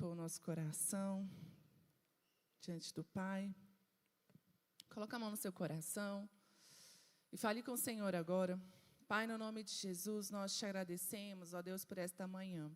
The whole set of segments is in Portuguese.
dispor o nosso coração diante do Pai. Coloca a mão no seu coração e fale com o Senhor agora. Pai, no nome de Jesus, nós te agradecemos, ó Deus, por esta manhã.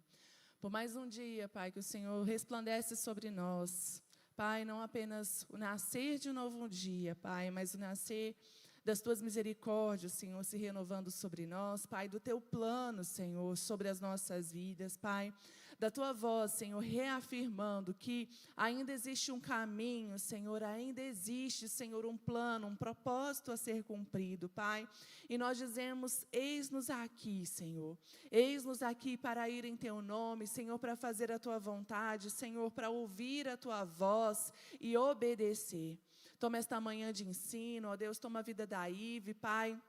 Por mais um dia, Pai, que o Senhor resplandece sobre nós. Pai, não apenas o nascer de um novo dia, Pai, mas o nascer das Tuas misericórdias, Senhor, se renovando sobre nós, Pai, do Teu plano, Senhor, sobre as nossas vidas, Pai, da Tua voz, Senhor, reafirmando que ainda existe um caminho, Senhor, ainda existe, Senhor, um plano, um propósito a ser cumprido, Pai, e nós dizemos, eis-nos aqui, Senhor, eis-nos aqui para ir em Teu nome, Senhor, para fazer a Tua vontade, Senhor, para ouvir a Tua voz e obedecer. Toma esta manhã de ensino, ó Deus, toma a vida da Ive, Pai,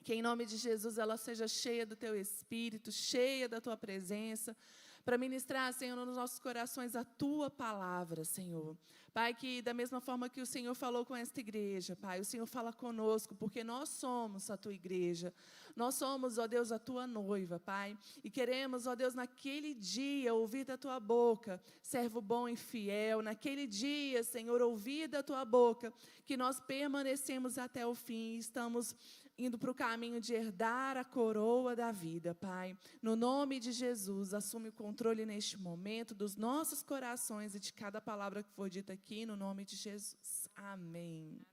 que em nome de Jesus ela seja cheia do Teu Espírito, cheia da Tua presença, para ministrar, Senhor, nos nossos corações a Tua palavra, Senhor. Pai, que da mesma forma que o Senhor falou com esta igreja, Pai, o Senhor fala conosco, porque nós somos a Tua igreja, nós somos, ó Deus, a Tua noiva, Pai, e queremos, ó Deus, naquele dia ouvir da Tua boca, servo bom e fiel, naquele dia, Senhor, ouvir da Tua boca, que nós permanecemos até o fim, estamos indo para o caminho de herdar a coroa da vida, Pai. No nome de Jesus, assume o controle neste momento dos nossos corações e de cada palavra que for dita aqui, no nome de Jesus. Amém.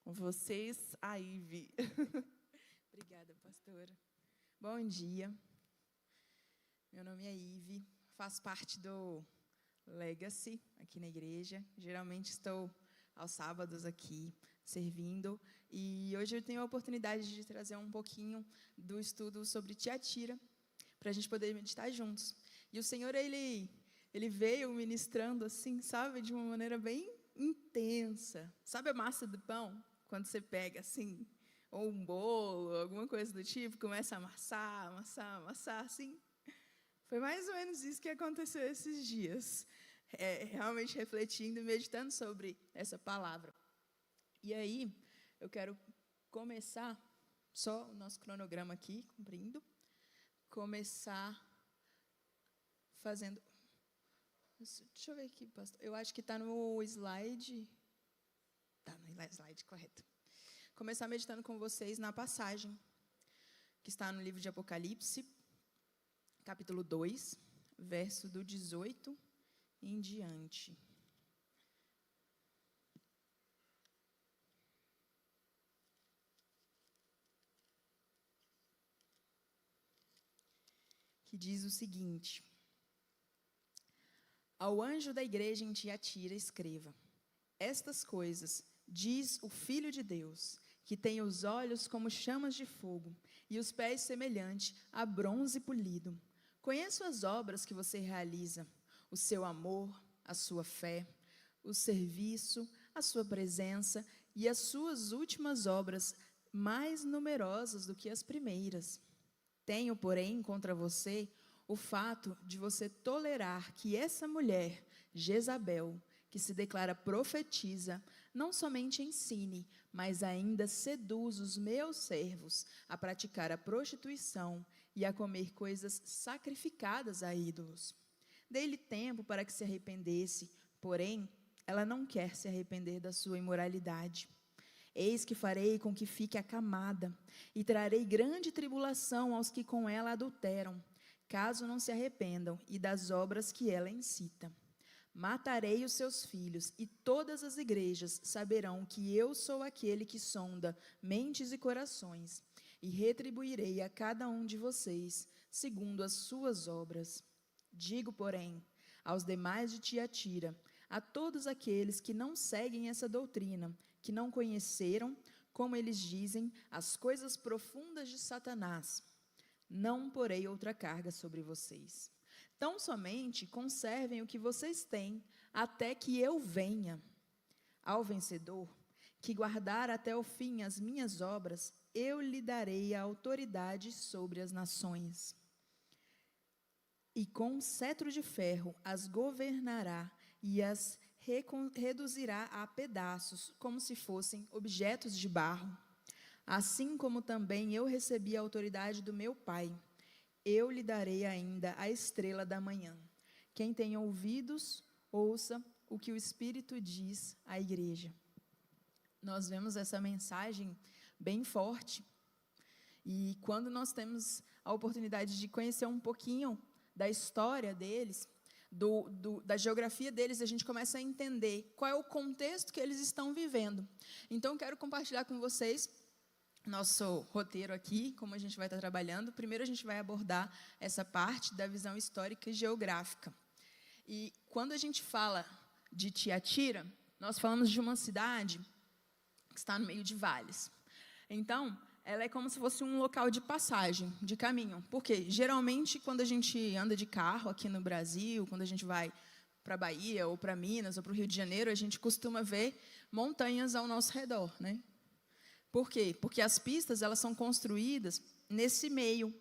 Com vocês, a Ive. Obrigada, pastora. Bom dia. Meu nome é Ive, faço parte do Legacy aqui na igreja. Geralmente estou aos sábados aqui, servindo. E hoje eu tenho a oportunidade de trazer um pouquinho do estudo sobre Tiatira, para a gente poder meditar juntos. E o Senhor, Ele veio ministrando assim, sabe, de uma maneira bem intensa. Sabe a massa do pão? Quando você pega assim, ou um bolo, alguma coisa do tipo, começa a amassar, amassar, amassar, assim. Foi mais ou menos isso que aconteceu esses dias. Realmente refletindo e meditando sobre essa palavra. E aí, eu quero começar, só o nosso cronograma aqui, cumprindo, começar fazendo... Deixa eu ver aqui, pastor. Eu acho que está no slide... Está no slide correto. Começar meditando com vocês na passagem, que está no livro de Apocalipse, capítulo 2, verso do 18 em diante. Que diz o seguinte: ao anjo da igreja em Tiatira escreva: estas coisas diz o Filho de Deus, que tem os olhos como chamas de fogo e os pés semelhante a bronze polido. Conheço as obras que você realiza, o seu amor, a sua fé, o serviço, a sua presença e as suas últimas obras mais numerosas do que as primeiras. Tenho, porém, contra você o fato de você tolerar que essa mulher, Jezabel, que se declara profetiza, não somente ensine, mas ainda seduz os meus servos a praticar a prostituição e a comer coisas sacrificadas a ídolos. Dei-lhe tempo para que se arrependesse, porém, ela não quer se arrepender da sua imoralidade. Eis que farei com que fique acamada, e trarei grande tribulação aos que com ela adulteram, caso não se arrependam, e das obras que ela incita. Matarei os seus filhos, e todas as igrejas saberão que eu sou aquele que sonda mentes e corações, e retribuirei a cada um de vocês, segundo as suas obras. Digo, porém, aos demais de Tiatira, a todos aqueles que não seguem essa doutrina, que não conheceram, como eles dizem, as coisas profundas de Satanás, não porei outra carga sobre vocês. Tão somente conservem o que vocês têm, até que eu venha. Ao vencedor, que guardar até o fim as minhas obras, eu lhe darei a autoridade sobre as nações. E com cetro de ferro as governará e as reduzirá a pedaços, como se fossem objetos de barro. Assim como também eu recebi a autoridade do meu Pai, eu lhe darei ainda a estrela da manhã. Quem tem ouvidos, ouça o que o Espírito diz à igreja. Nós vemos essa mensagem bem forte. E quando nós temos a oportunidade de conhecer um pouquinho da história deles, da geografia deles, a gente começa a entender qual é o contexto que eles estão vivendo. Então, quero compartilhar com vocês nosso roteiro aqui, como a gente vai estar trabalhando. Primeiro, a gente vai abordar essa parte da visão histórica e geográfica. E quando a gente fala de Tiatira, nós falamos de uma cidade que está no meio de vales. Então, ela é como se fosse um local de passagem, de caminho. Porque, geralmente, quando a gente anda de carro aqui no Brasil, quando a gente vai para a Bahia, ou para Minas, ou para o Rio de Janeiro, a gente costuma ver montanhas ao nosso redor, né? Por quê? Porque as pistas, elas são construídas nesse meio.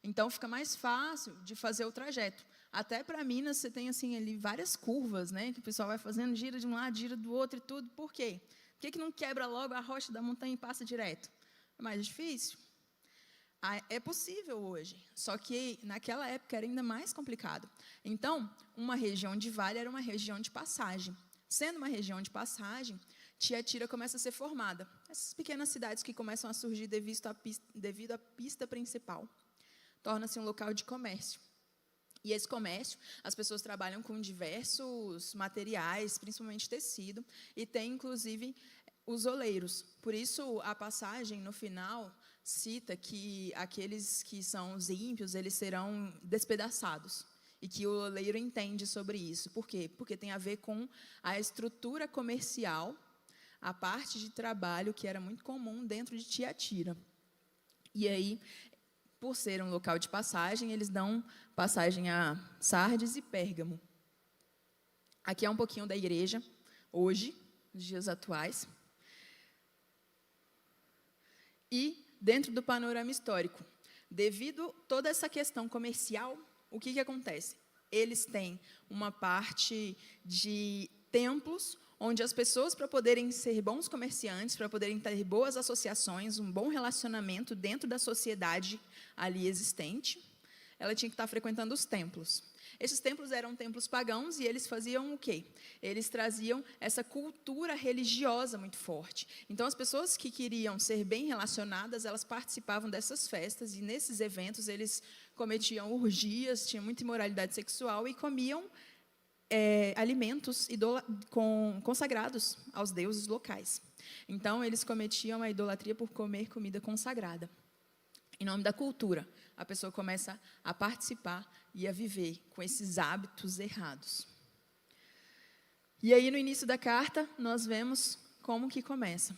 Então, fica mais fácil de fazer o trajeto. Até para Minas, você tem assim, ali, várias curvas, né? Que o pessoal vai fazendo, gira de um lado, gira do outro e tudo. Por quê? Por que não quebra logo a rocha da montanha e passa direto? É mais difícil? É possível hoje, só que naquela época era ainda mais complicado. Então, uma região de vale era uma região de passagem. Sendo uma região de passagem, Tiatira começa a ser formada. Essas pequenas cidades que começam a surgir devido à pista principal. Torna-se um local de comércio. E esse comércio, as pessoas trabalham com diversos materiais, principalmente tecido, e tem, inclusive, os oleiros. Por isso, a passagem, no final, cita que aqueles que são os ímpios, eles serão despedaçados. E que o oleiro entende sobre isso. Por quê? Porque tem a ver com a estrutura comercial, a parte de trabalho que era muito comum dentro de Tiatira. E aí, por ser um local de passagem, eles dão passagem a Sardes e Pérgamo. Aqui é um pouquinho da igreja, hoje, nos dias atuais. E, dentro do panorama histórico, devido a toda essa questão comercial, o que acontece? Eles têm uma parte de templos, onde as pessoas, para poderem ser bons comerciantes, para poderem ter boas associações, um bom relacionamento dentro da sociedade ali existente, ela tinha que estar frequentando os templos. Esses templos eram templos pagãos e eles faziam o quê? Eles traziam essa cultura religiosa muito forte. Então, as pessoas que queriam ser bem relacionadas, elas participavam dessas festas e, nesses eventos, eles cometiam orgias, tinham muita imoralidade sexual e comiam alimentos consagrados aos deuses locais. Então, eles cometiam a idolatria por comer comida consagrada. Em nome da cultura, a pessoa começa a participar e a viver com esses hábitos errados. E aí, no início da carta, nós vemos como que começa.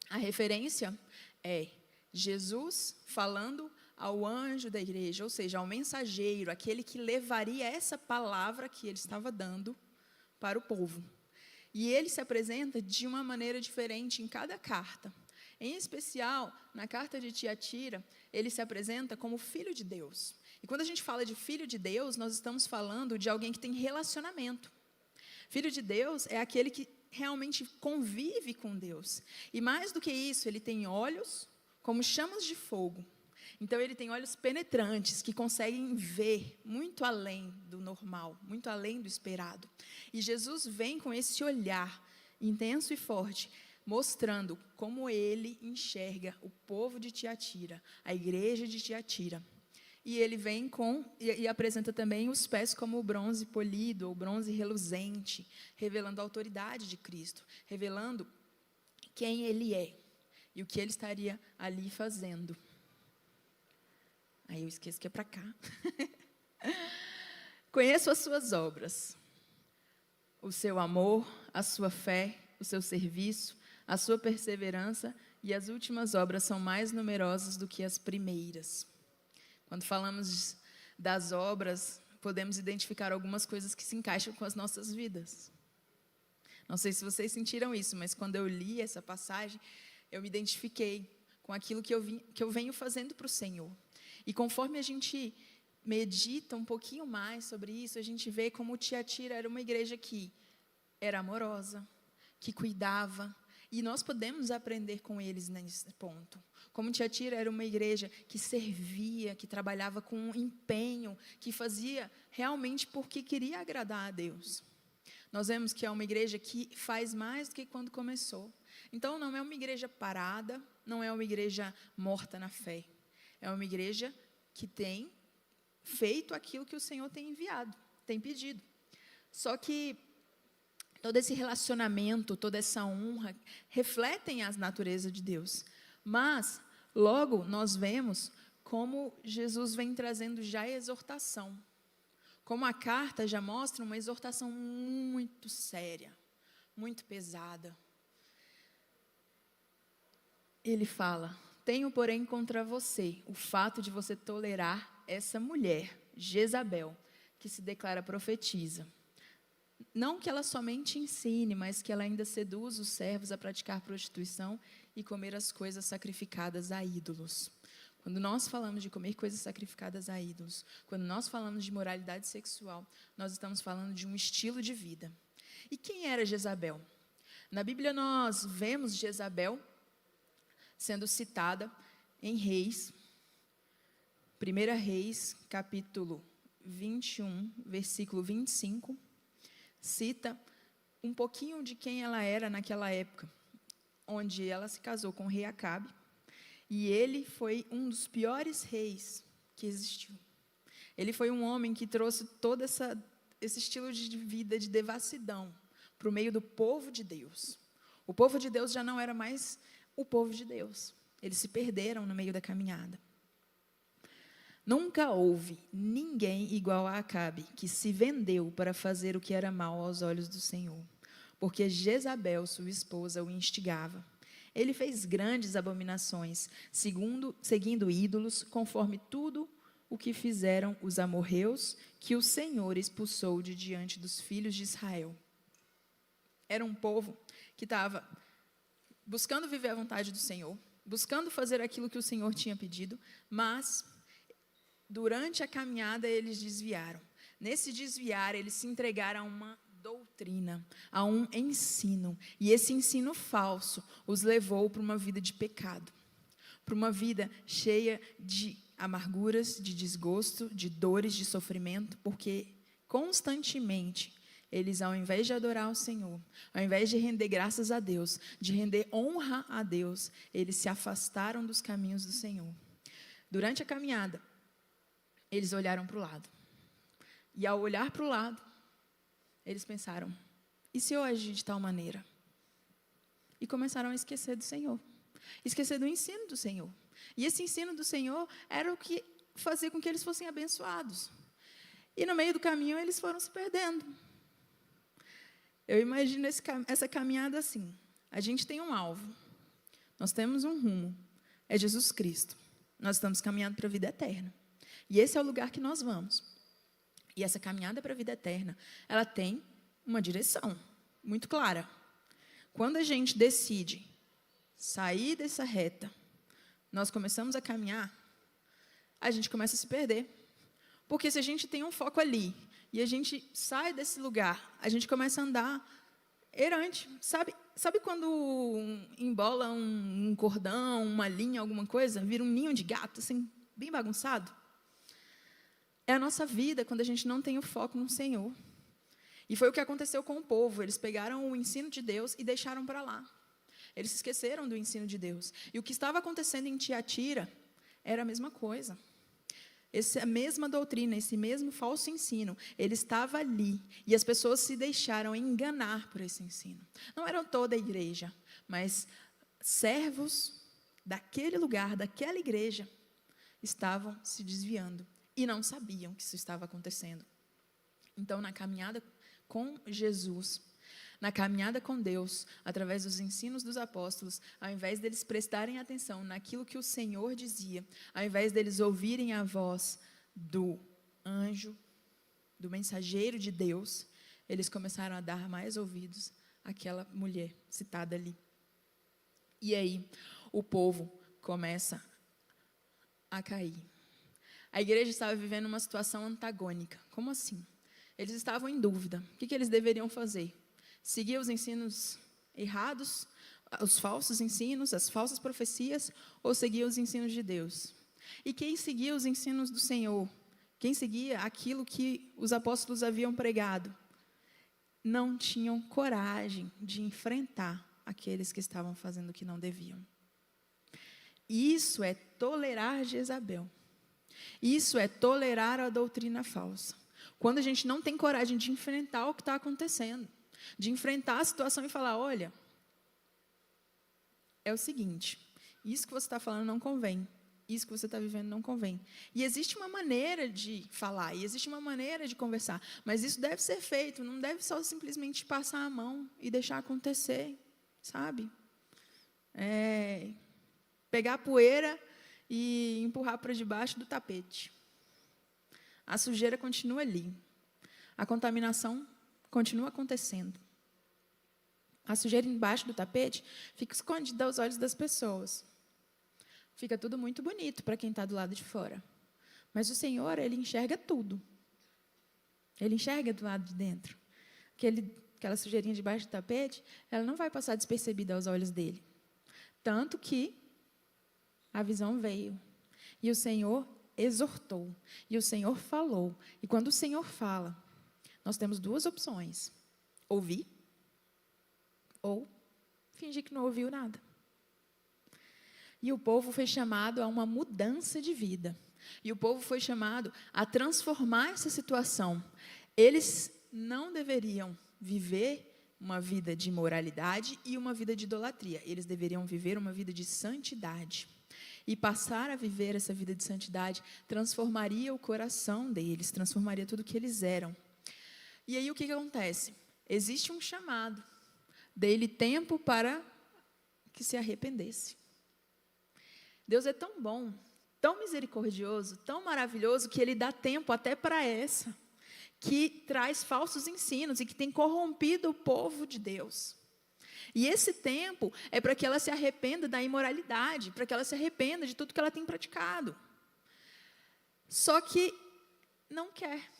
A referência é Jesus falando ao anjo da igreja, ou seja, ao mensageiro, aquele que levaria essa palavra que ele estava dando para o povo. E ele se apresenta de uma maneira diferente em cada carta. Em especial, na carta de Tiatira, ele se apresenta como filho de Deus. E quando a gente fala de filho de Deus, nós estamos falando de alguém que tem relacionamento. Filho de Deus é aquele que realmente convive com Deus. E mais do que isso, ele tem olhos como chamas de fogo. Então, ele tem olhos penetrantes, que conseguem ver muito além do normal, muito além do esperado. E Jesus vem com esse olhar intenso e forte, mostrando como ele enxerga o povo de Tiatira, a igreja de Tiatira. E ele vem e apresenta também os pés como o bronze polido, ou bronze reluzente, revelando a autoridade de Cristo, revelando quem ele é e o que ele estaria ali fazendo. Aí eu esqueço que é para cá. Conheço as suas obras, o seu amor, a sua fé, o seu serviço, a sua perseverança, e as últimas obras são mais numerosas do que as primeiras. Quando falamos das obras, podemos identificar algumas coisas que se encaixam com as nossas vidas. Não sei se vocês sentiram isso, mas quando eu li essa passagem, eu me identifiquei com aquilo que eu venho fazendo para o Senhor. E conforme a gente medita um pouquinho mais sobre isso, a gente vê como Tiatira era uma igreja que era amorosa, que cuidava, E nós podemos aprender com eles nesse ponto. Como Tiatira era uma igreja que servia, que trabalhava com empenho, que fazia realmente porque queria agradar a Deus. Nós vemos que é uma igreja que faz mais do que quando começou. Então, não é uma igreja parada, não é uma igreja morta na fé. É uma igreja que tem feito aquilo que o Senhor tem enviado, tem pedido. Só que todo esse relacionamento, toda essa honra, refletem as naturezas de Deus. Mas, logo, nós vemos como Jesus vem trazendo já a exortação. Como a carta já mostra uma exortação muito séria, muito pesada. Ele fala: tenho, porém, contra você o fato de você tolerar essa mulher, Jezabel, que se declara profetisa. Não que ela somente ensine, mas que ela ainda seduz os servos a praticar prostituição e comer as coisas sacrificadas a ídolos. Quando nós falamos de comer coisas sacrificadas a ídolos, quando nós falamos de moralidade sexual, nós estamos falando de um estilo de vida. E quem era Jezabel? Na Bíblia nós vemos Jezabel sendo citada em Reis, 1 Reis, capítulo 21, versículo 25, cita um pouquinho de quem ela era naquela época, onde ela se casou com o rei Acabe, e ele foi um dos piores reis que existiu. Ele foi um homem que trouxe todo esse estilo de vida de devassidão para o meio do povo de Deus. O povo de Deus já não era mais o povo de Deus. Eles se perderam no meio da caminhada. Nunca houve ninguém igual a Acabe, que se vendeu para fazer o que era mal aos olhos do Senhor, porque Jezabel, sua esposa, o instigava. Ele fez grandes abominações, seguindo ídolos, conforme tudo o que fizeram os amorreus, que o Senhor expulsou de diante dos filhos de Israel. Era um povo que estava buscando viver a vontade do Senhor, buscando fazer aquilo que o Senhor tinha pedido, mas durante a caminhada eles desviaram. Nesse desviar, eles se entregaram a uma doutrina, a um ensino. E esse ensino falso os levou para uma vida de pecado, para uma vida cheia de amarguras, de desgosto, de dores, de sofrimento, porque constantemente eles, ao invés de adorar o Senhor, ao invés de render graças a Deus, de render honra a Deus, eles se afastaram dos caminhos do Senhor. Durante a caminhada, eles olharam para o lado. E ao olhar para o lado, eles pensaram: e se eu agir de tal maneira? E começaram a esquecer do Senhor, esquecer do ensino do Senhor. E esse ensino do Senhor era o que fazia com que eles fossem abençoados. E no meio do caminho eles foram se perdendo. Eu imagino essa caminhada assim: a gente tem um alvo, nós temos um rumo, é Jesus Cristo. Nós estamos caminhando para a vida eterna. E esse é o lugar que nós vamos. E essa caminhada para a vida eterna, ela tem uma direção muito clara. Quando a gente decide sair dessa reta, nós começamos a caminhar, a gente começa a se perder. Porque se a gente tem um foco ali, e a gente sai desse lugar, a gente começa a andar errante. Sabe quando embola um cordão, uma linha, alguma coisa, vira um ninho de gato, assim, bem bagunçado? É a nossa vida quando a gente não tem o foco no Senhor. E foi o que aconteceu com o povo. Eles pegaram o ensino de Deus e deixaram para lá. Eles se esqueceram do ensino de Deus. E o que estava acontecendo em Tiatira era a mesma coisa. Essa mesma doutrina, esse mesmo falso ensino, ele estava ali. E as pessoas se deixaram enganar por esse ensino. Não eram toda a igreja, mas servos daquele lugar, daquela igreja, estavam se desviando. E não sabiam que isso estava acontecendo. Então, na caminhada com Jesus, na caminhada com Deus, através dos ensinos dos apóstolos, ao invés deles prestarem atenção naquilo que o Senhor dizia, ao invés deles ouvirem a voz do anjo, do mensageiro de Deus, eles começaram a dar mais ouvidos àquela mulher citada ali. E aí, o povo começa a cair. A igreja estava vivendo uma situação antagônica. Como assim? Eles estavam em dúvida. O que eles deveriam fazer? Seguir os ensinos errados os falsos ensinos, as falsas profecias, ou seguia os ensinos de Deus? E quem seguia os ensinos do Senhor, quem seguia aquilo que os apóstolos haviam pregado, não tinham coragem de enfrentar aqueles que estavam fazendo o que não deviam. Isso é tolerar Jezabel. Isso é tolerar a doutrina falsa. Quando a gente não tem coragem de enfrentar o que está acontecendo, de enfrentar a situação e falar, olha, é o seguinte, isso que você está falando não convém, isso que você está vivendo não convém. E existe uma maneira de falar, e existe uma maneira de conversar, mas isso deve ser feito, não deve só simplesmente passar a mão e deixar acontecer, sabe? Pegar a poeira e empurrar para debaixo do tapete. A sujeira continua ali. A contaminação continua acontecendo. A sujeira embaixo do tapete fica escondida aos olhos das pessoas. Fica tudo muito bonito para quem está do lado de fora. Mas o Senhor, Ele enxerga tudo. Ele enxerga do lado de dentro. Aquela sujeirinha debaixo do tapete, ela não vai passar despercebida aos olhos dEle. Tanto que a visão veio. E o Senhor exortou. E o Senhor falou. E quando o Senhor fala, nós temos duas opções. Ouvir ou fingir que não ouviu nada. E o povo foi chamado a uma mudança de vida. E o povo foi chamado a transformar essa situação. Eles não deveriam viver uma vida de imoralidade e uma vida de idolatria. Eles deveriam viver uma vida de santidade. E passar a viver essa vida de santidade transformaria o coração deles, transformaria tudo o que eles eram. E aí o que acontece? Existe um chamado. Dê-lhe tempo para que se arrependesse. Deus é tão bom, tão misericordioso, tão maravilhoso, que Ele dá tempo até para essa, que traz falsos ensinos e que tem corrompido o povo de Deus. E esse tempo é para que ela se arrependa da imoralidade, para que ela se arrependa de tudo que ela tem praticado. Só que não quer.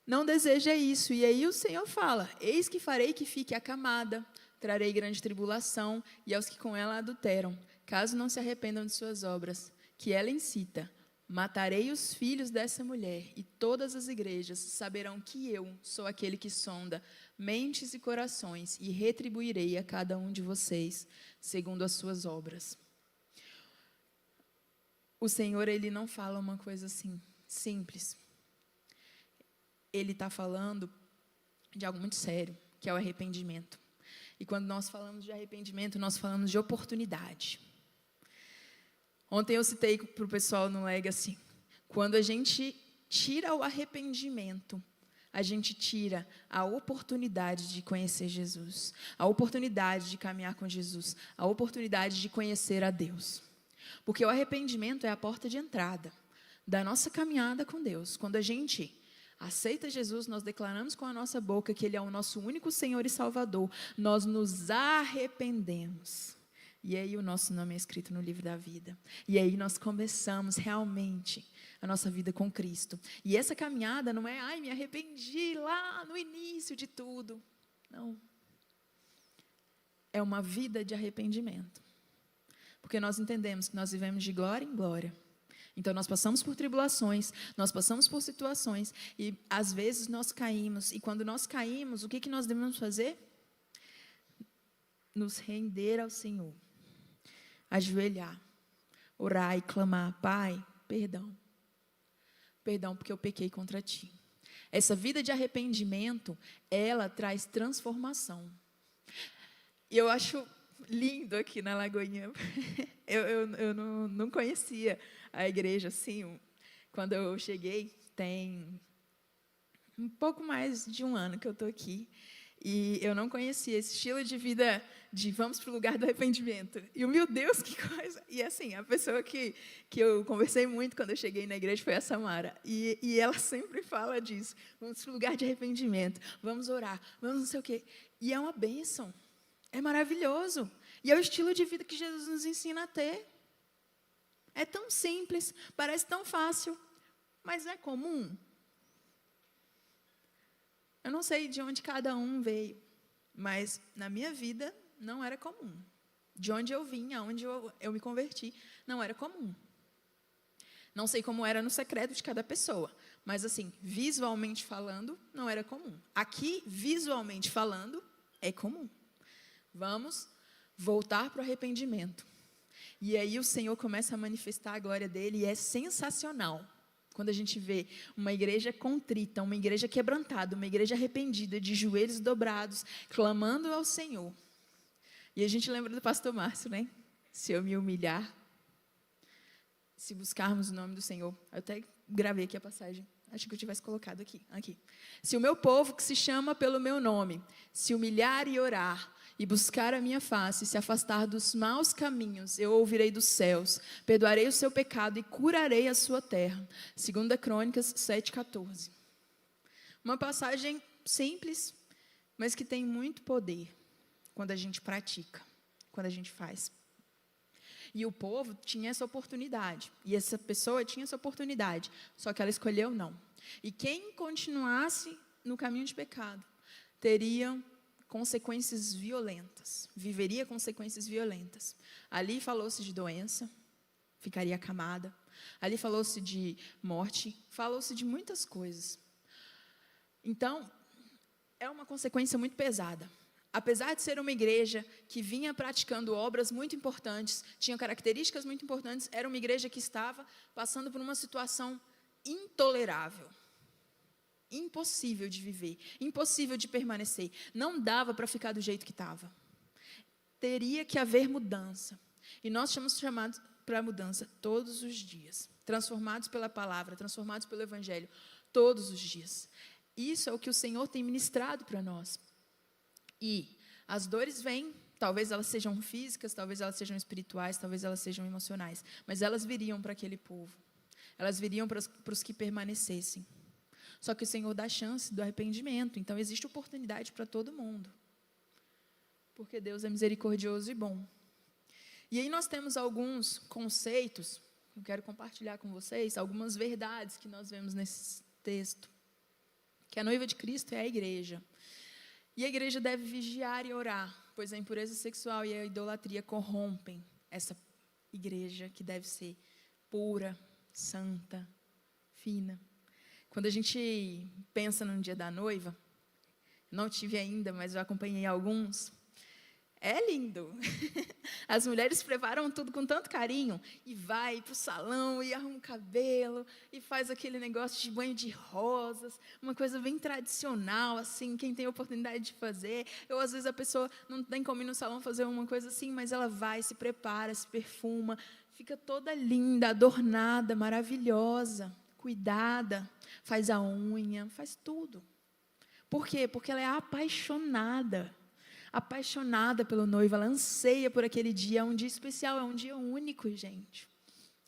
Não deseja isso. E aí o Senhor fala, eis que farei que fique acamada, trarei grande tribulação, e aos que com ela adulteram, caso não se arrependam de suas obras, que ela incita, matarei os filhos dessa mulher, e todas as igrejas saberão que eu sou aquele que sonda mentes e corações, e retribuirei a cada um de vocês, segundo as suas obras. O Senhor, Ele não fala uma coisa assim, simples. Ele está falando de algo muito sério, que é o arrependimento. E quando nós falamos de arrependimento, nós falamos de oportunidade. Ontem eu citei para o pessoal no Legacy, quando a gente tira o arrependimento, a gente tira a oportunidade de conhecer Jesus, a oportunidade de caminhar com Jesus, a oportunidade de conhecer a Deus. Porque o arrependimento é a porta de entrada da nossa caminhada com Deus. Quando a gente aceita Jesus, nós declaramos com a nossa boca que Ele é o nosso único Senhor e Salvador, nós nos arrependemos. E aí o nosso nome é escrito no livro da vida. E aí nós começamos realmente a nossa vida com Cristo. E essa caminhada não é, me arrependi lá no início de tudo. Não. É uma vida de arrependimento. Porque nós entendemos que nós vivemos de glória em glória. Então, nós passamos por tribulações, nós passamos por situações, e às vezes nós caímos. E quando nós caímos, o que nós devemos fazer? Nos render ao Senhor. Ajoelhar, orar e clamar, Pai, perdão. Perdão porque eu pequei contra Ti. Essa vida de arrependimento, ela traz transformação. E eu acho lindo aqui na Lagoinha. Eu não conhecia a igreja assim. Quando eu cheguei, tem um pouco mais de um ano que eu estou aqui. E eu não conhecia esse estilo de vida de vamos para o lugar do arrependimento. E, meu Deus, que coisa! E assim, a pessoa que eu conversei muito quando eu cheguei na igreja foi a Samara. E ela sempre fala disso. Vamos para o lugar de arrependimento. Vamos orar. Vamos não sei o quê. E é uma bênção. É maravilhoso. E é o estilo de vida que Jesus nos ensina a ter. É tão simples, parece tão fácil, mas é comum. Eu não sei de onde cada um veio, Mas na minha vida não era comum. De onde eu vim, aonde eu me converti, não era comum. Não sei como era no secreto de cada pessoa, mas assim, visualmente falando, não era comum. Aqui, visualmente falando, é comum. Vamos voltar para o arrependimento. E aí o Senhor começa a manifestar a glória dele e é sensacional. Quando a gente vê uma igreja contrita, uma igreja quebrantada, uma igreja arrependida, de joelhos dobrados, clamando ao Senhor. E a gente lembra do pastor Márcio, né? Se eu me humilhar, se buscarmos o nome do Senhor. Eu até gravei aqui a passagem. Acho que eu tivesse colocado aqui. Se o meu povo, que se chama pelo meu nome, se humilhar e orar, e buscar a minha face, e se afastar dos maus caminhos, eu ouvirei dos céus, perdoarei o seu pecado e curarei a sua terra. 2 Crônicas 7,14. Uma passagem simples, mas que tem muito poder quando a gente pratica, quando a gente faz. E o povo tinha essa oportunidade, e essa pessoa tinha essa oportunidade, só que ela escolheu não. E quem continuasse no caminho de pecado, teria consequências violentas, viveria consequências violentas. Ali falou-se de doença, ficaria acamada. Ali falou-se de morte, falou-se de muitas coisas. Então, é uma consequência muito pesada. Apesar de ser uma igreja que vinha praticando obras muito importantes, tinha características muito importantes, era uma igreja que estava passando por uma situação intolerável. Impossível de viver, impossível de permanecer. Não dava para ficar do jeito que estava. Teria que haver mudança. E nós somos chamados para a mudança todos os dias. Transformados pela palavra, transformados pelo Evangelho, todos os dias. Isso é o que o Senhor tem ministrado para nós. E as dores vêm, talvez elas sejam físicas, talvez elas sejam espirituais, talvez elas sejam emocionais, mas elas viriam para aquele povo. Elas viriam para os que permanecessem. Só que o Senhor dá chance do arrependimento. Então, existe oportunidade para todo mundo. Porque Deus é misericordioso e bom. E aí nós temos alguns conceitos, que eu quero compartilhar com vocês, algumas verdades que nós vemos nesse texto. Que a noiva de Cristo é a igreja. E a igreja deve vigiar e orar, pois a impureza sexual e a idolatria corrompem essa igreja que deve ser pura, santa, fina. Quando a gente pensa no dia da noiva, não tive ainda, mas eu acompanhei alguns, é lindo. As mulheres preparam tudo com tanto carinho, e vai para o salão, e arruma o cabelo, e faz aquele negócio de banho de rosas, uma coisa bem tradicional, assim, quem tem a oportunidade de fazer. Ou às vezes a pessoa não tem como ir no salão fazer uma coisa assim, mas ela vai, se prepara, se perfuma, fica toda linda, adornada, maravilhosa, cuidada, faz a unha, faz tudo. Por quê? Porque ela é apaixonada pelo noivo, ela anseia por aquele dia. É um dia especial, é um dia único, gente.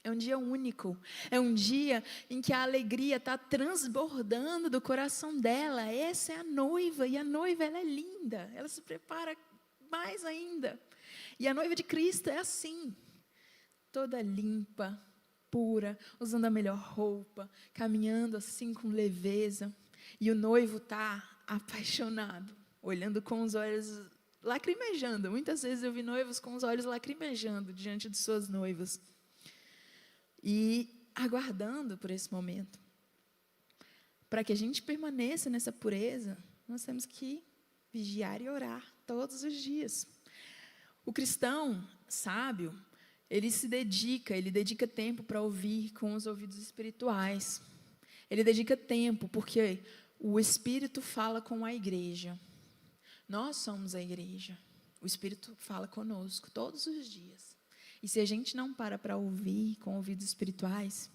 É um dia único, é um dia em que a alegria está transbordando do coração dela. Essa é a noiva, e a noiva, ela é linda, ela se prepara mais ainda. E a noiva de Cristo é assim, toda limpa, pura, usando a melhor roupa, caminhando assim com leveza. E o noivo está apaixonado, olhando com os olhos lacrimejando. Muitas vezes eu vi noivos com os olhos lacrimejando diante de suas noivas. E aguardando por esse momento. Para que a gente permaneça nessa pureza, nós temos que vigiar e orar todos os dias. O cristão sábio, ele dedica tempo para ouvir com os ouvidos espirituais. Ele dedica tempo, porque o Espírito fala com a igreja. Nós somos a igreja. O Espírito fala conosco todos os dias. E se a gente não para ouvir com ouvidos espirituais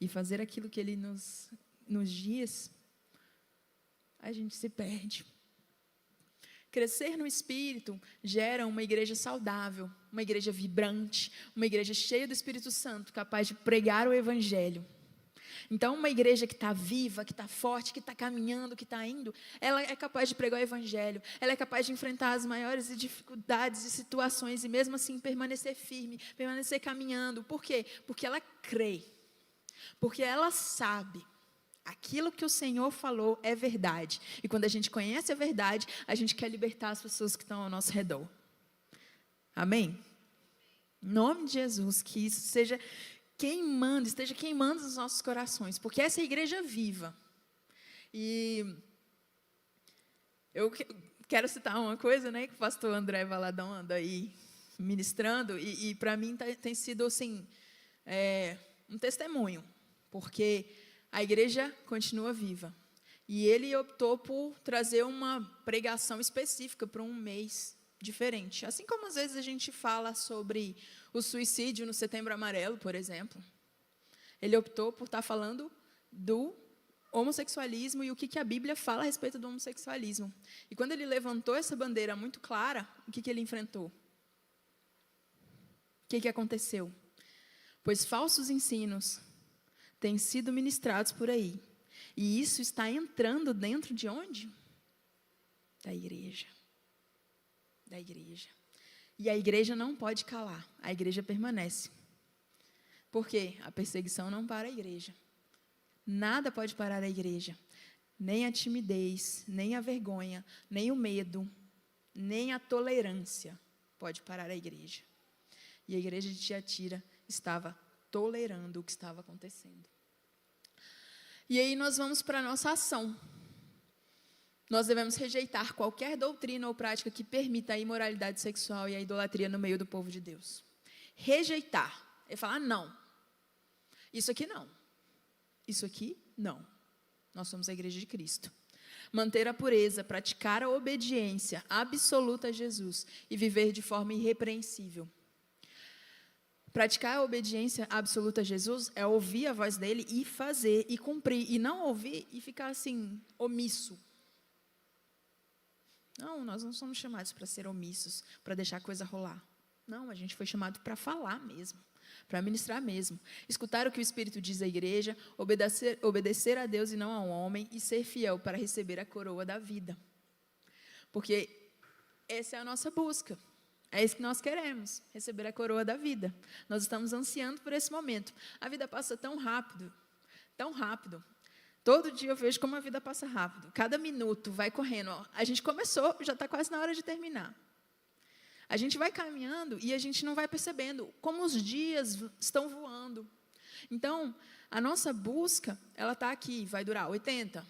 e fazer aquilo que Ele nos diz, a gente se perde. Crescer no Espírito gera uma igreja saudável, uma igreja vibrante, uma igreja cheia do Espírito Santo, capaz de pregar o Evangelho. Então, uma igreja que está viva, que está forte, que está caminhando, que está indo, ela é capaz de pregar o Evangelho, ela é capaz de enfrentar as maiores dificuldades e situações, e mesmo assim permanecer firme, permanecer caminhando. Por quê? Porque ela crê, porque ela sabe Aquilo que o Senhor falou é verdade. E quando a gente conhece a verdade, a gente quer libertar as pessoas que estão ao nosso redor. Amém? Em nome de Jesus, que isso esteja queimando os nossos corações, porque essa é a igreja viva. E eu quero citar uma coisa, né, que o pastor André Valadão anda aí ministrando, e para mim tem sido assim, um testemunho, porque a igreja continua viva. E ele optou por trazer uma pregação específica para um mês diferente. Assim como às vezes a gente fala sobre o suicídio no Setembro Amarelo, por exemplo. Ele optou por estar falando do homossexualismo e o que a Bíblia fala a respeito do homossexualismo. E quando ele levantou essa bandeira muito clara, o que ele enfrentou? O que aconteceu? Pois falsos ensinos têm sido ministrados por aí. E isso está entrando dentro de onde? Da igreja. Da igreja. E a igreja não pode calar, a igreja permanece. Por quê? A perseguição não para a igreja. Nada pode parar a igreja. Nem a timidez, nem a vergonha, nem o medo, nem a tolerância pode parar a igreja. E a igreja de Tiatira estava tolerando o que estava acontecendo. E aí nós vamos para a nossa ação. Nós devemos rejeitar qualquer doutrina ou prática que permita a imoralidade sexual e a idolatria no meio do povo de Deus. Rejeitar é falar não. Isso aqui não. Isso aqui não. Nós somos a igreja de Cristo. Manter a pureza, praticar a obediência absoluta a Jesus e viver de forma irrepreensível. Praticar a obediência absoluta a Jesus é ouvir a voz dele e fazer, e cumprir, e não ouvir e ficar assim, omisso. Não, nós não somos chamados para ser omissos, para deixar a coisa rolar. Não, a gente foi chamado para falar mesmo, para ministrar mesmo. Escutar o que o Espírito diz à igreja, obedecer a Deus e não ao homem, e ser fiel para receber a coroa da vida. Porque essa é a nossa busca. É isso que nós queremos, receber a coroa da vida. Nós estamos ansiando por esse momento. A vida passa tão rápido, tão rápido. Todo dia eu vejo como a vida passa rápido. Cada minuto vai correndo. A gente começou, já está quase na hora de terminar. A gente vai caminhando e a gente não vai percebendo como os dias estão voando. Então, a nossa busca, ela está aqui, vai durar 80,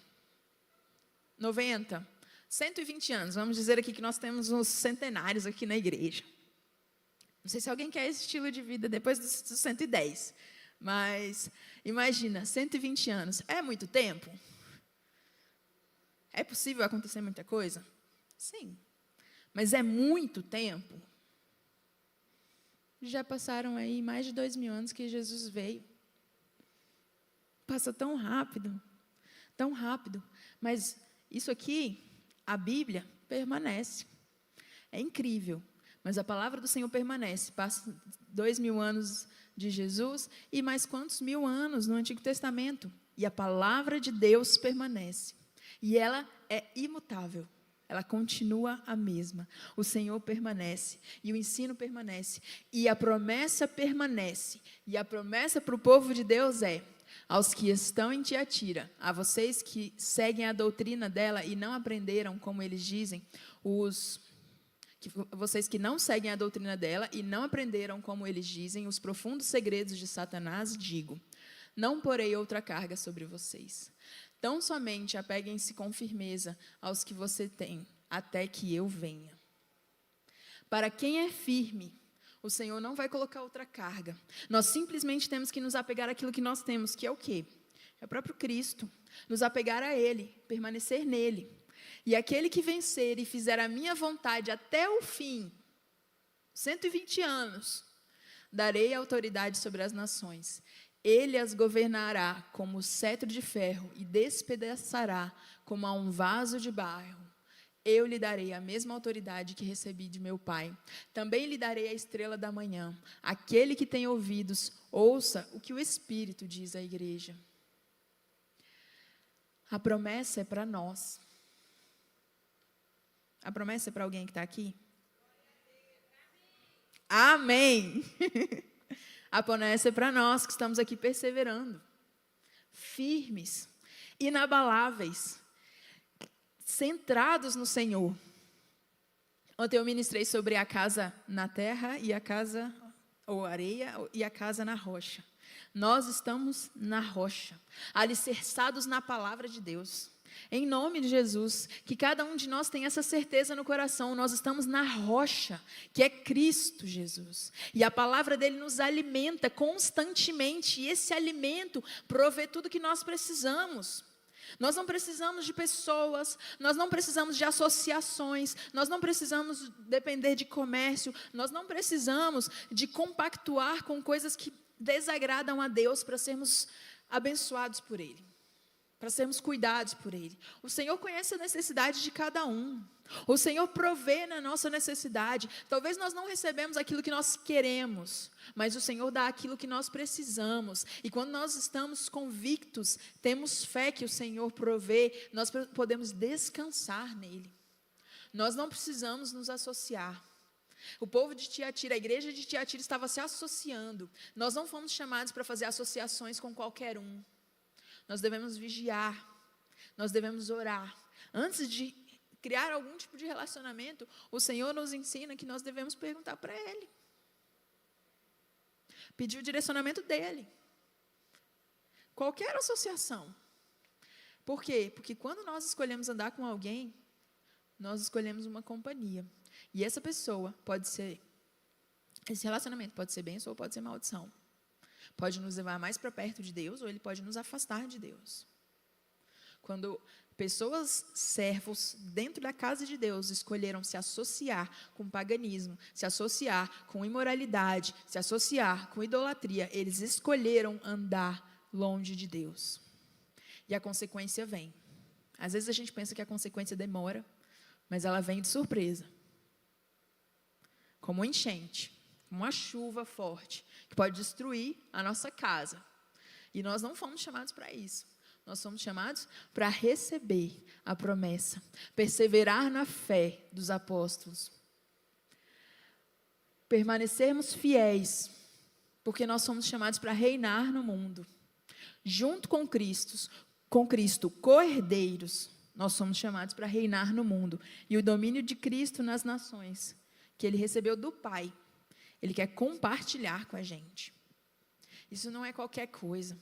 90, 120 anos. Vamos dizer aqui que nós temos uns centenários aqui na igreja. Não sei se alguém quer esse estilo de vida depois dos 110. Mas, imagina, 120 anos. É muito tempo? É possível acontecer muita coisa? Sim. Mas é muito tempo? Já passaram aí mais de 2000 anos que Jesus veio. Passa tão rápido. Tão rápido. Mas isso aqui, a Bíblia, permanece. É incrível. Mas a palavra do Senhor permanece. Passa 2000 anos de Jesus e mais quantos 1000 anos no Antigo Testamento. E a palavra de Deus permanece. E ela é imutável. Ela continua a mesma. O Senhor permanece. E o ensino permanece. E a promessa permanece. E a promessa para o povo de Deus é: aos que estão em Tiatira, a vocês que seguem a doutrina dela e não aprenderam, como eles dizem, vocês que não seguem a doutrina dela e não aprenderam, como eles dizem, os profundos segredos de Satanás, digo: não porei outra carga sobre vocês. Tão somente apeguem-se com firmeza aos que você tem, até que eu venha. Para quem é firme, o Senhor não vai colocar outra carga. Nós simplesmente temos que nos apegar àquilo que nós temos, que é o quê? É o próprio Cristo. Nos apegar a Ele, permanecer nele. E aquele que vencer e fizer a minha vontade até o fim, 120 anos, darei autoridade sobre as nações. Ele as governará como cetro de ferro e despedaçará como a um vaso de barro. Eu lhe darei a mesma autoridade que recebi de meu Pai. Também lhe darei a estrela da manhã. Aquele que tem ouvidos, ouça o que o Espírito diz à igreja. A promessa é para nós. A promessa é para alguém que está aqui? Amém! A promessa é para nós que estamos aqui perseverando, firmes. inabaláveis, centrados no Senhor. Ontem eu ministrei sobre a casa na terra e a casa, ou areia, e a casa na rocha. Nós estamos na rocha, alicerçados na palavra de Deus. Em nome de Jesus, que cada um de nós tenha essa certeza no coração, nós estamos na rocha, que é Cristo Jesus. E a palavra dele nos alimenta constantemente, e esse alimento provê tudo que nós precisamos. Nós não precisamos de pessoas, nós não precisamos de associações, nós não precisamos depender de comércio, nós não precisamos de compactuar com coisas que desagradam a Deus para sermos abençoados por Ele, para sermos cuidados por Ele. O Senhor conhece a necessidade de cada um. O Senhor provê na nossa necessidade. Talvez nós não recebemos aquilo que nós queremos, mas o Senhor dá aquilo que nós precisamos. E quando nós estamos convictos, temos fé que o Senhor provê, nós podemos descansar nele. Nós não precisamos nos associar. O povo de Tiatira, a igreja de Tiatira estava se associando. Nós não fomos chamados para fazer associações com qualquer um. Nós devemos vigiar, nós devemos orar. Antes de criar algum tipo de relacionamento, o Senhor nos ensina que nós devemos perguntar para Ele. Pedir o direcionamento dEle. Qualquer associação. Por quê? Porque quando nós escolhemos andar com alguém, nós escolhemos uma companhia. E essa pessoa pode ser, esse relacionamento pode ser bênção ou pode ser maldição. Pode nos levar mais para perto de Deus ou ele pode nos afastar de Deus. Quando pessoas, servos, dentro da casa de Deus, escolheram se associar com paganismo, se associar com imoralidade, se associar com idolatria, eles escolheram andar longe de Deus. E a consequência vem. Às vezes a gente pensa que a consequência demora, mas ela vem de surpresa. Como uma enchente, como uma chuva forte, que pode destruir a nossa casa. E nós não fomos chamados para isso. Nós somos chamados para receber a promessa, perseverar na fé dos apóstolos, permanecermos fiéis, porque nós somos chamados para reinar no mundo, junto com Cristo, co-herdeiros, nós somos chamados para reinar no mundo, e o domínio de Cristo nas nações, que Ele recebeu do Pai, Ele quer compartilhar com a gente. Isso não é qualquer coisa.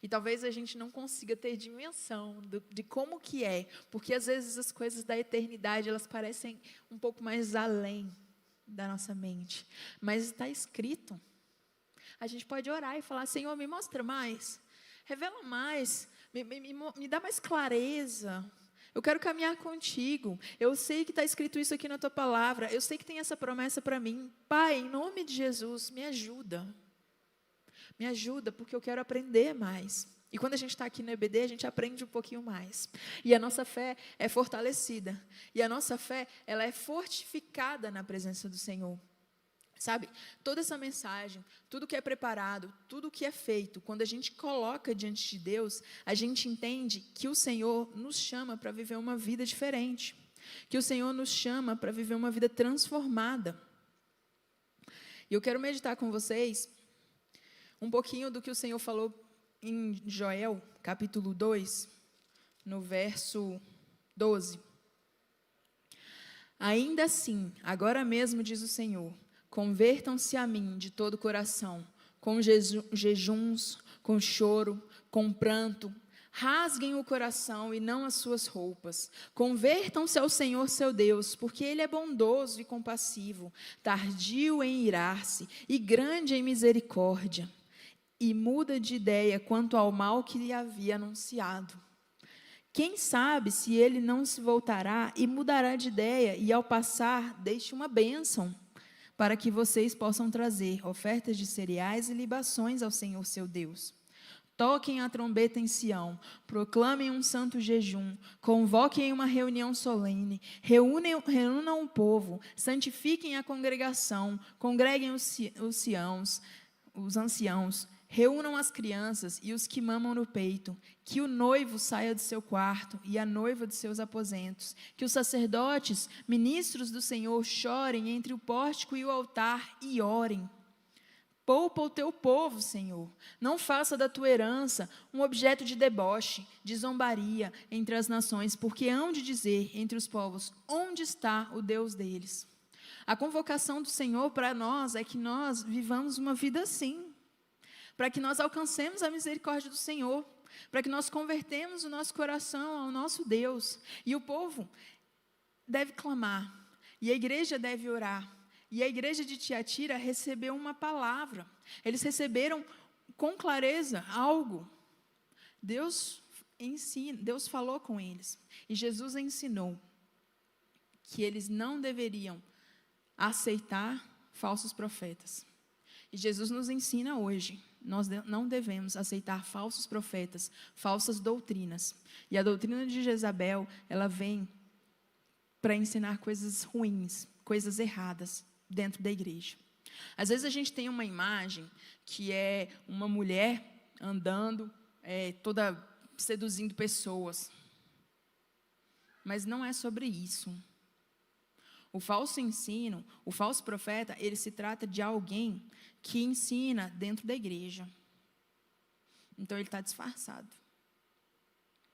E talvez a gente não consiga ter dimensão de como que é, porque às vezes as coisas da eternidade, elas parecem um pouco mais além da nossa mente. Mas está escrito. A gente pode orar e falar, Senhor, me mostra mais, revela mais, me dá mais clareza. Eu quero caminhar contigo. Eu sei que está escrito isso aqui na tua palavra. Eu sei que tem essa promessa para mim. Pai, em nome de Jesus, me ajuda. Me ajuda, porque eu quero aprender mais. E quando a gente está aqui no EBD, a gente aprende um pouquinho mais. E a nossa fé é fortalecida. E a nossa fé, ela é fortificada na presença do Senhor. Sabe, toda essa mensagem, tudo que é preparado, tudo que é feito, quando a gente coloca diante de Deus, a gente entende que o Senhor nos chama para viver uma vida diferente. Que o Senhor nos chama para viver uma vida transformada. E eu quero meditar com vocês um pouquinho do que o Senhor falou em Joel, capítulo 2, no verso 12. Ainda assim, agora mesmo, diz o Senhor, convertam-se a mim de todo o coração, com jejuns, com choro, com pranto, rasguem o coração e não as suas roupas. Convertam-se ao Senhor seu Deus, porque Ele é bondoso e compassivo, tardio em irar-se e grande em misericórdia. E muda de ideia quanto ao mal que lhe havia anunciado. Quem sabe se ele não se voltará e mudará de ideia, e ao passar, deixe uma bênção, para que vocês possam trazer ofertas de cereais e libações ao Senhor seu Deus. Toquem a trombeta em Sião, proclamem um santo jejum, convoquem uma reunião solene, reúnam o povo, santifiquem a congregação, congreguem os anciãos, reúnam as crianças e os que mamam no peito, que o noivo saia do seu quarto e a noiva dos seus aposentos, que os sacerdotes, ministros do Senhor, chorem entre o pórtico e o altar e orem. Poupa o teu povo, Senhor. Não faça da tua herança um objeto de deboche, de zombaria entre as nações, porque hão de dizer entre os povos, onde está o Deus deles? A convocação do Senhor para nós é que nós vivamos uma vida assim, para que nós alcancemos a misericórdia do Senhor, para que nós convertemos o nosso coração ao nosso Deus. E o povo deve clamar, e a igreja deve orar. E a igreja de Tiatira recebeu uma palavra. Eles receberam com clareza algo. Deus falou com eles. E Jesus ensinou que eles não deveriam aceitar falsos profetas. E Jesus nos ensina hoje. Nós não devemos aceitar falsos profetas, falsas doutrinas. E a doutrina de Jezabel, ela vem para ensinar coisas ruins, coisas erradas dentro da igreja. Às vezes a gente tem uma imagem que é uma mulher andando, toda seduzindo pessoas. Mas não é sobre isso. O falso ensino, o falso profeta, ele se trata de alguém que ensina dentro da igreja. Então ele está disfarçado.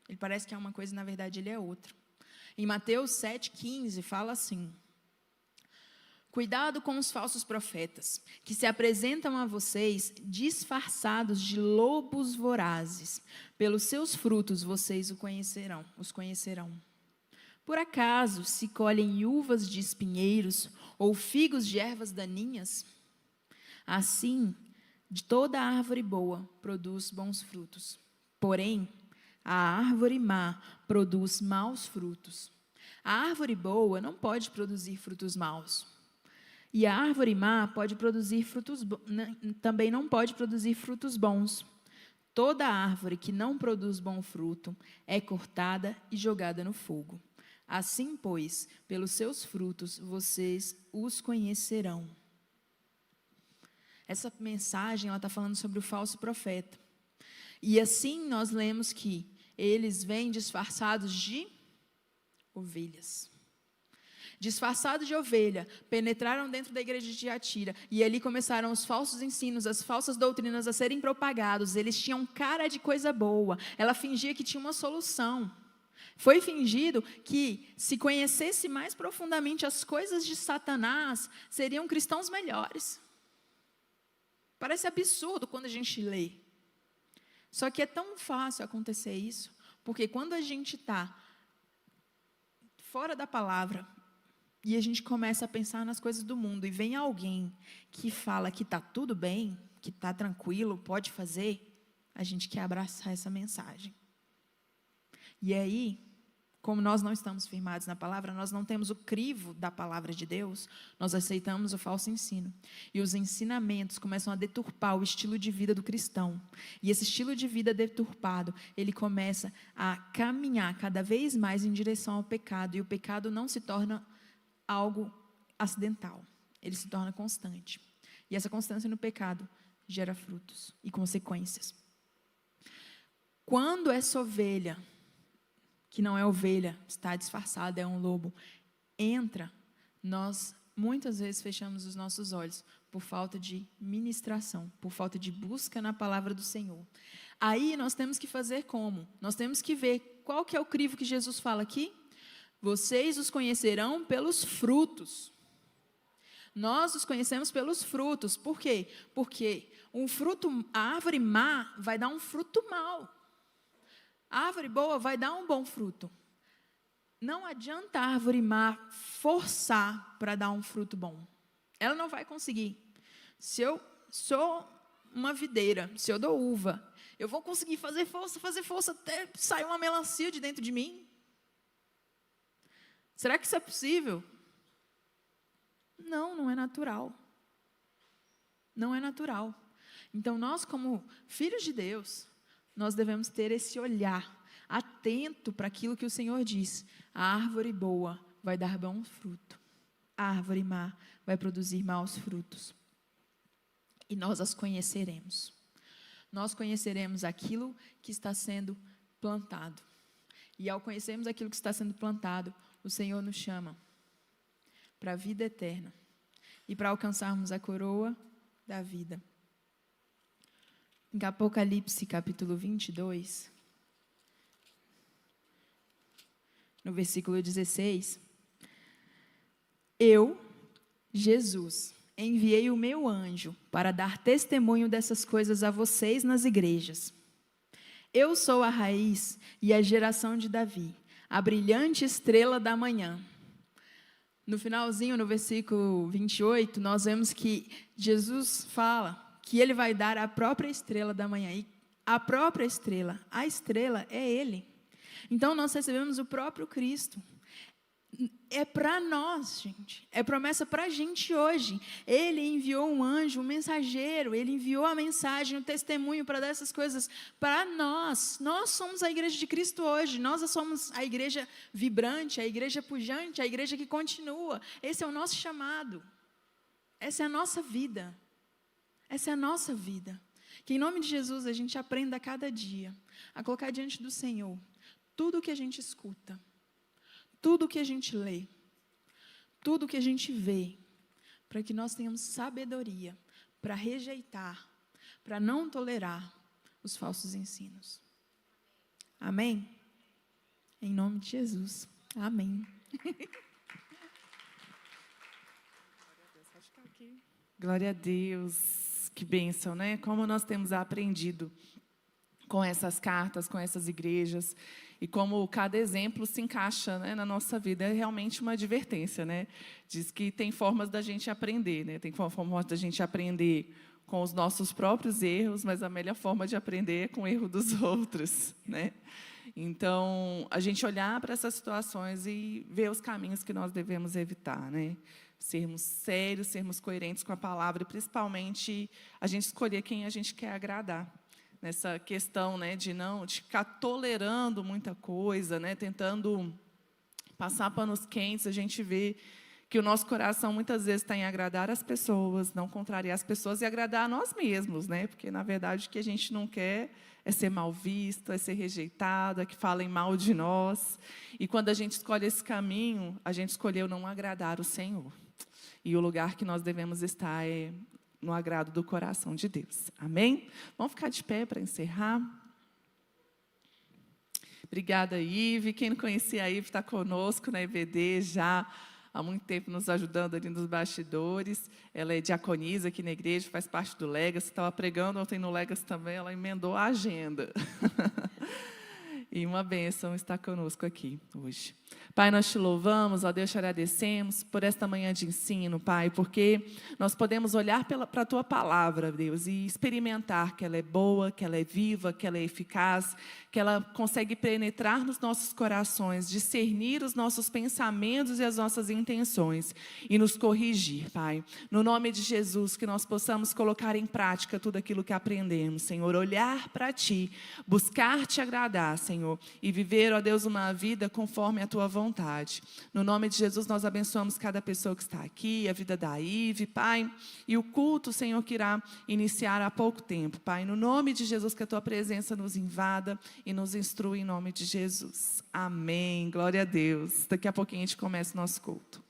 Ele parece que é uma coisa, na verdade ele é outra. Em Mateus 7,15 fala assim: cuidado com os falsos profetas, que se apresentam a vocês disfarçados de lobos vorazes. Pelos seus frutos vocês os conhecerão. Por acaso se colhem uvas de espinheiros ou figos de ervas daninhas? Assim, de toda árvore boa produz bons frutos. Porém, a árvore má produz maus frutos. A árvore boa não pode produzir frutos maus. E a árvore má também não pode produzir frutos bons. Toda árvore que não produz bom fruto é cortada e jogada no fogo. Assim, pois, pelos seus frutos vocês os conhecerão. Essa mensagem está falando sobre o falso profeta. E assim nós lemos que eles vêm disfarçados de ovelhas. Disfarçados de ovelha, penetraram dentro da igreja de Tiatira, e ali começaram os falsos ensinos, as falsas doutrinas a serem propagados. Eles tinham cara de coisa boa, ela fingia que tinha uma solução. Foi fingido que, se conhecesse mais profundamente as coisas de Satanás, seriam cristãos melhores. Parece absurdo quando a gente lê. Só que é tão fácil acontecer isso, porque quando a gente está fora da palavra, e a gente começa a pensar nas coisas do mundo, e vem alguém que fala que está tudo bem, que está tranquilo, pode fazer, a gente quer abraçar essa mensagem. E aí, como nós não estamos firmados na palavra, nós não temos o crivo da palavra de Deus, nós aceitamos o falso ensino. E os ensinamentos começam a deturpar o estilo de vida do cristão. E esse estilo de vida deturpado, ele começa a caminhar cada vez mais em direção ao pecado. E o pecado não se torna algo acidental, ele se torna constante. E essa constância no pecado gera frutos e consequências. Quando essa ovelha, que não é ovelha, está disfarçada, é um lobo, entra, nós muitas vezes fechamos os nossos olhos por falta de ministração, por falta de busca na palavra do Senhor. Aí nós temos que fazer como? Nós temos que ver qual que é o crivo que Jesus fala aqui. Vocês os conhecerão pelos frutos. Nós os conhecemos pelos frutos. Por quê? Porque a árvore má vai dar um fruto mau. A árvore boa vai dar um bom fruto. Não adianta a árvore má forçar para dar um fruto bom. Ela não vai conseguir. Se eu sou uma videira, se eu dou uva, eu vou conseguir fazer força até sair uma melancia de dentro de mim? Será que isso é possível? Não, não é natural. Não é natural. Então, nós, como filhos de Deus, nós devemos ter esse olhar atento para aquilo que o Senhor diz. A árvore boa vai dar bom fruto. A árvore má vai produzir maus frutos. E nós as conheceremos. Nós conheceremos aquilo que está sendo plantado. E ao conhecermos aquilo que está sendo plantado, o Senhor nos chama para a vida eterna e para alcançarmos a coroa da vida. Em Apocalipse, capítulo 22, no versículo 16, eu, Jesus, enviei o meu anjo para dar testemunho dessas coisas a vocês nas igrejas. Eu sou a raiz e a geração de Davi, a brilhante estrela da manhã. No finalzinho, no versículo 28, nós vemos que Jesus fala que ele vai dar a própria estrela da manhã. E a própria estrela, a estrela é ele. Então, nós recebemos o próprio Cristo. É para nós, gente. É promessa para a gente hoje. Ele enviou um anjo, um mensageiro. Ele enviou a mensagem, o testemunho para dar essas coisas para nós. Nós somos a igreja de Cristo hoje. Nós somos a igreja vibrante, a igreja pujante, a igreja que continua. Esse é o nosso chamado. Essa é a nossa vida. Essa é a nossa vida. Que em nome de Jesus a gente aprenda a cada dia a colocar diante do Senhor tudo o que a gente escuta, tudo o que a gente lê, tudo o que a gente vê, para que nós tenhamos sabedoria para rejeitar, para não tolerar os falsos ensinos. Amém? Em nome de Jesus. Amém. Glória a Deus. Que bênção, né? Como nós temos aprendido com essas cartas, com essas igrejas, e como cada exemplo se encaixa, né, na nossa vida. É realmente uma advertência, né? Diz que tem formas da gente aprender, né? Tem formas da gente aprender com os nossos próprios erros, mas a melhor forma de aprender é com o erro dos outros, né? Então, a gente olhar para essas situações e ver os caminhos que nós devemos evitar, né? Sermos sérios, sermos coerentes com a palavra, e principalmente a gente escolher quem a gente quer agradar. Nessa questão, né, de ficar tolerando muita coisa, né, tentando passar panos quentes, a gente vê que o nosso coração muitas vezes está em agradar as pessoas, não contrariar as pessoas e agradar a nós mesmos, né? Porque, na verdade, o que a gente não quer é ser mal visto, é ser rejeitado, é que falem mal de nós. E quando a gente escolhe esse caminho, a gente escolheu não agradar o Senhor. E o lugar que nós devemos estar é no agrado do coração de Deus. Amém? Vamos ficar de pé para encerrar. Obrigada, Ive. Quem não conhecia a Ive está conosco na EBD já há muito tempo nos ajudando ali nos bastidores. Ela é diaconisa aqui na igreja, faz parte do Legacy. Estava pregando ontem no Legacy também, ela emendou a agenda. E uma bênção estar conosco aqui hoje. Pai, nós te louvamos, ó Deus, te agradecemos por esta manhã de ensino, Pai, porque nós podemos olhar para a Tua palavra, Deus, e experimentar que ela é boa, que ela é viva, que ela é eficaz, que ela consegue penetrar nos nossos corações, discernir os nossos pensamentos e as nossas intenções e nos corrigir, Pai. No nome de Jesus, que nós possamos colocar em prática tudo aquilo que aprendemos, Senhor, olhar para Ti, buscar Te agradar, Senhor, e viver, ó Deus, uma vida conforme a Tua vontade. No nome de Jesus, nós abençoamos cada pessoa que está aqui, a vida da Ive, Pai, e o culto, Senhor, que irá iniciar há pouco tempo, Pai. No nome de Jesus, que a Tua presença nos invada e nos instrua em nome de Jesus. Amém. Glória a Deus. Daqui a pouquinho a gente começa o nosso culto.